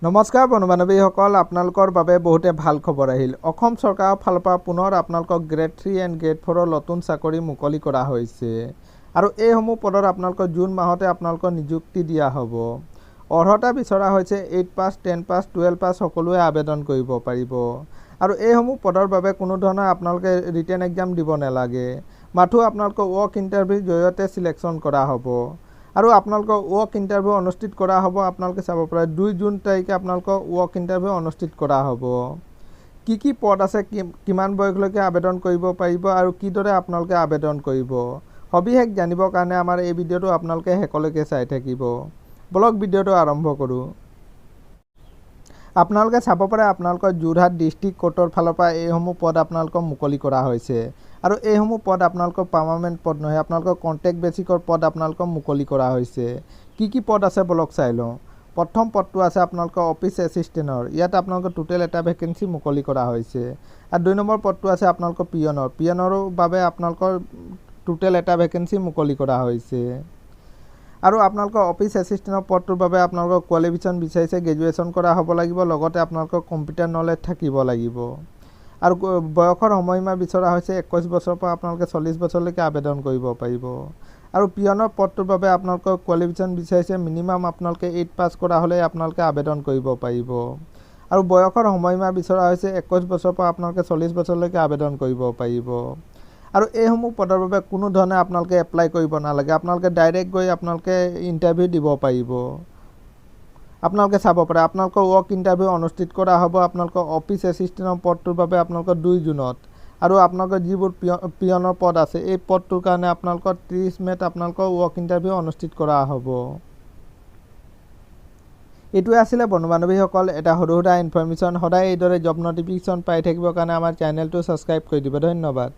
নমস্কাৰ বন্ধু বান্ধৱীসকল, আপোনালোকৰ বাবে বহুতে ভাল খবৰ আহিল। অসম চৰকাৰৰ ফালৰ পৰা পুনৰ আপোনালোকক গ্ৰেড 3 এণ্ড গ্ৰেড 4ৰ নতুন চাকৰি মুকলি কৰা হৈছে আৰু এইসমূহ পদত আপোনালোকৰ জুন মাহতে আপোনালোকৰ নিযুক্তি দিয়া হ'ব। অৰ্হতা বিচৰা হৈছে 8 পাছ, 10 পাছ, 12 পাছ সকলোৱে আবেদন কৰিব পাৰিব আৰু এইসমূহ পদৰ বাবে কোনো ধৰণৰ আপোনালোকে ৰিটেন এক্সাম দিব নালাগে। মাথো আপোনালোকৰ ৱৰ্ক ইণ্টাৰভিউৰ জৰিয়তে চিলেকশ্যন কৰা হ'ব আৰু আপোনালোকৰ ৱৰ্ক ইণ্টাৰভিউ অনুষ্ঠিত কৰা হ'ব। আপোনালোকে চাব পাৰে 2 জুন তাৰিখে আপোনালোকৰ ৱৰ্ক ইণ্টাৰভিউ অনুষ্ঠিত কৰা হ'ব। কি পদ আছে, কিমান বয়সলৈকে আবেদন কৰিব পাৰিব আৰু কিদৰে আপোনালোকে আবেদন কৰিব, সবিশেষ জানিবৰ কাৰণে আমাৰ এই ভিডিঅ'টো আপোনালোকে শেষলৈকে চাই থাকিব। বলক ভিডিঅ'টো আৰম্ভ কৰোঁ। আপোনালোকে চাব পাৰে আপোনালোকৰ যোৰহাট ডিষ্ট্ৰিক্ট কোৰ্টৰ ফালৰ পৰা এইসমূহ পদ আপোনালোকক মুকলি কৰা হৈছে আৰু এইসমূহ পদ আপোনালোকৰ পাৰ্মানেণ্ট পদ নহয়, আপোনালোকৰ কণ্ট্ৰেক্ট বেচিকৰ পদ আপোনালোকক মুকলি কৰা হৈছে। কি পদ আছে বলক চাই লওঁ। প্ৰথম পদটো আছে আপোনালোকৰ অফিচ এছিষ্টেণ্টৰ। ইয়াত আপোনালোকৰ টোটেল এটা ভেকেঞ্চি মুকলি কৰা হৈছে আৰু 2 নম্বৰ পদটো আছে আপোনালোকৰ পিয়নৰো বাবে আপোনালোকৰ টোটেল এটা ভেকেঞ্চি মুকলি কৰা হৈছে আৰু আপোনালোকৰ অফিচ এছিষ্টেণ্টৰ পদটোৰ বাবে আপোনালোকৰ কোৱালিফিকেশ্যন বিচাৰিছে গ্ৰেজুৱেশ্যন কৰা হ'ব লাগিব, লগতে আপোনালোকৰ কম্পিউটাৰ নলেজ থাকিব লাগিব আৰু বয়সৰ সময়সীমা বিচৰা হৈছে 21 বছৰৰ পৰা আপোনালোকে 40 বছৰলৈকে আবেদন কৰিব পাৰিব আৰু পিয়নৰ পদটোৰ বাবে আপোনালোকৰ কোৱালিফিকেশ্যন বিচাৰিছে মিনিমাম আপোনালোকে 8 পাছ কৰা হ'লে আপোনালোকে আবেদন কৰিব পাৰিব আৰু বয়সৰ সময়সীমা বিচৰা হৈছে 21 বছৰৰ পৰা আপোনালোকে 40 বছৰলৈকে আবেদন কৰিব পাৰিব আৰু এইসমূহ পদৰ বাবে কোনো ধৰণে আপোনালোকে এপ্লাই কৰিব নালাগে। আপোনালোকে ডাইৰেক্ট গৈ আপোনালোকে ইণ্টাৰভিউ দিব পাৰিব। আপোনালোকে চাব পাৰে আপোনালোকৰ ৱৰ্ক ইণ্টাৰভিউ অনুষ্ঠিত কৰা হ'ব আপোনালোকৰ অফিচ এছিষ্টেণ্টৰ পদটোৰ বাবে আপোনালোকৰ 2 জুনত আৰু আপোনালোকৰ যিবোৰ পিয়নৰ পদ আছে এই পদটোৰ কাৰণে আপোনালোকৰ 30 মে'ত আপোনালোকৰ ৱৰ্ক ইণ্টাৰভিউ অনুষ্ঠিত কৰা হ'ব। এইটোৱে আছিলে বন্ধু বান্ধৱীসকল এটা সৰু সুৰা ইনফৰ্মেশ্যন। সদায় এইদৰে জব নটিফিকেশ্যন পাই থাকিবৰ কাৰণে আমাৰ চেনেলটো ছাবস্ক্ৰাইব কৰি দিব। ধন্যবাদ।